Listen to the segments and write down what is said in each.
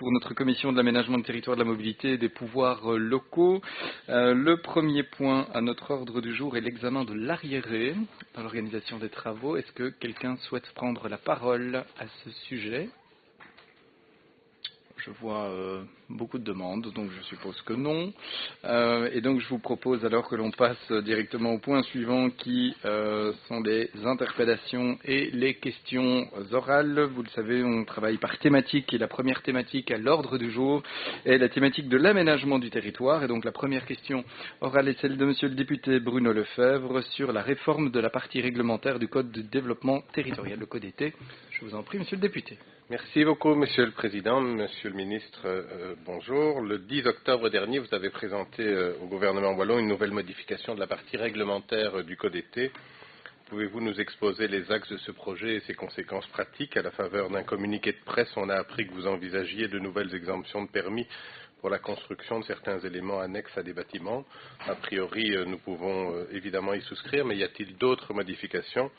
pour notre commission de l'aménagement du territoire, de la mobilité et des pouvoirs locaux. Le premier point à notre ordre du jour est l'examen de l'arriéré dans l'organisation des travaux. Est-ce que quelqu'un souhaite prendre la parole à ce sujet ? Je vois beaucoup de demandes, donc je suppose que non. Et donc je vous propose alors que l'on passe directement au point suivant qui sont les interpellations et les questions orales. Vous le savez, on travaille par thématique et la première thématique à l'ordre du jour est la thématique de l'aménagement du territoire. Et donc la première question orale est celle de monsieur le député Bruno Lefebvre sur la réforme de la partie réglementaire du Code de développement territorial, le Code été. Je vous en prie, monsieur le député. Merci beaucoup, Monsieur le Président. Monsieur le Ministre, bonjour. Le 10 octobre dernier, vous avez présenté au gouvernement wallon une nouvelle modification de la partie réglementaire du Code été. Pouvez-vous nous exposer les axes de ce projet et ses conséquences pratiques? À la faveur d'un communiqué de presse, on a appris que vous envisagiez de nouvelles exemptions de permis pour la construction de certains éléments annexes à des bâtiments. A priori, nous pouvons évidemment y souscrire, mais y a-t-il d'autres modifications?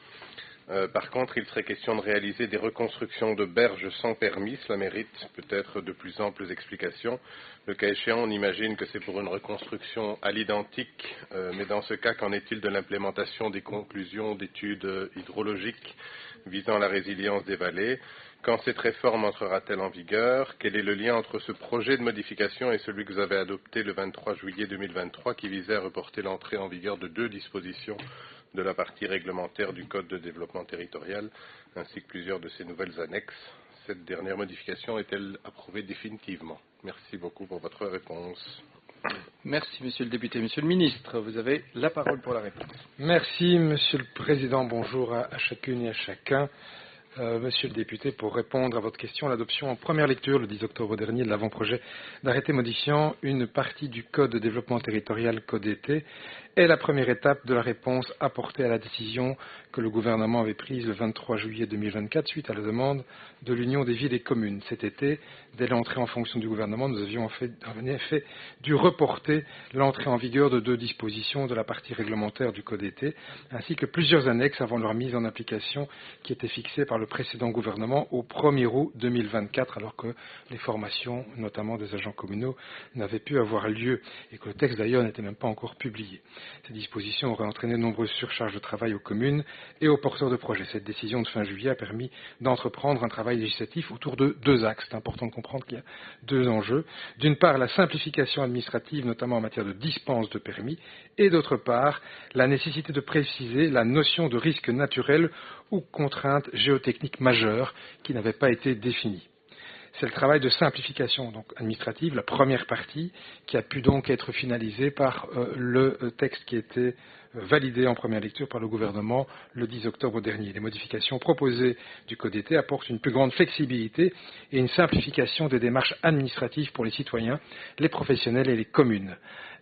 Par contre, il serait question de réaliser des reconstructions de berges sans permis. Cela mérite peut-être de plus amples explications. Le cas échéant, on imagine que c'est pour une reconstruction à l'identique, mais dans ce cas, qu'en est-il de l'implémentation des conclusions d'études hydrologiques visant la résilience des vallées? Quand cette réforme entrera-t-elle en vigueur? Quel est le lien entre ce projet de modification et celui que vous avez adopté le 23 juillet 2023 qui visait à reporter l'entrée en vigueur de deux dispositions de la partie réglementaire du Code de développement territorial, ainsi que plusieurs de ces nouvelles annexes? Cette dernière modification est-elle approuvée définitivement? Merci beaucoup pour votre réponse. Merci, Monsieur le député. Monsieur le ministre, vous avez la parole pour la réponse. Merci, Monsieur le Président. Bonjour à chacune et à chacun. Monsieur le député, pour répondre à votre question, l'adoption en première lecture le 10 octobre dernier de l'avant-projet d'arrêté modifiant une partie du Code de développement territorial Code été est la première étape de la réponse apportée à la décision que le gouvernement avait prise le 23 juillet 2024 suite à la demande de l'Union des villes et communes. Cet été, dès l'entrée en fonction du gouvernement, nous avions en effet dû reporter l'entrée en vigueur de deux dispositions de la partie réglementaire du Code été, ainsi que plusieurs annexes avant leur mise en application qui étaient fixées par le précédent gouvernement au 1er août 2024, alors que les formations, notamment des agents communaux, n'avaient pu avoir lieu et que le texte d'ailleurs n'était même pas encore publié. Ces dispositions auraient entraîné de nombreuses surcharges de travail aux communes et aux porteurs de projets. Cette décision de fin juillet a permis d'entreprendre un travail législatif autour de deux axes. C'est important de comprendre qu'il y a deux enjeux. D'une part, la simplification administrative, notamment en matière de dispense de permis, et d'autre part, la nécessité de préciser la notion de risque naturel ou contrainte géotechnique majeure qui n'avait pas été définie. C'est le travail de simplification donc administrative, la première partie, qui a pu donc être finalisée par le texte qui était validé en première lecture par le gouvernement le 10 octobre dernier. Les modifications proposées du Code été apportent une plus grande flexibilité et une simplification des démarches administratives pour les citoyens, les professionnels et les communes.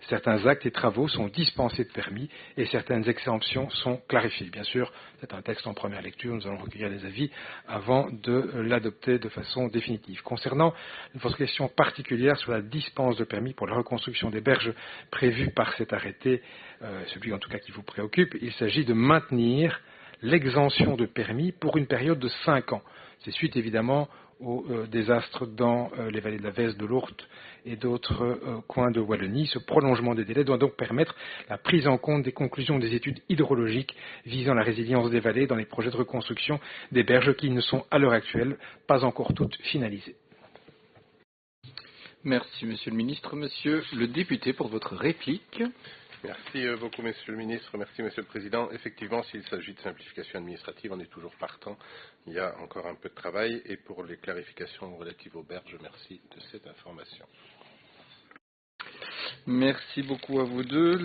Certains actes et travaux sont dispensés de permis et certaines exemptions sont clarifiées. Bien sûr, c'est un texte en première lecture, nous allons recueillir les avis avant de l'adopter de façon définitive. Concernant votre question particulière sur la dispense de permis pour la reconstruction des berges prévues par cet arrêté, celui en tout cas qui vous préoccupe, il s'agit de maintenir l'exemption de permis pour une période de 5 ans. C'est suite évidemment au désastre dans les vallées de la Vèze, de l'Ourthe et d'autres coins de Wallonie. Ce prolongement des délais doit donc permettre la prise en compte des conclusions des études hydrologiques visant la résilience des vallées dans les projets de reconstruction des berges qui ne sont à l'heure actuelle pas encore toutes finalisées. Merci, Monsieur le ministre. Monsieur le député, pour votre réplique. Merci beaucoup, Monsieur le Ministre. Merci, Monsieur le Président. Effectivement, s'il s'agit de simplification administrative, on est toujours partant. Il y a encore un peu de travail. Et pour les clarifications relatives aux berges, merci de cette information. Merci beaucoup à vous deux.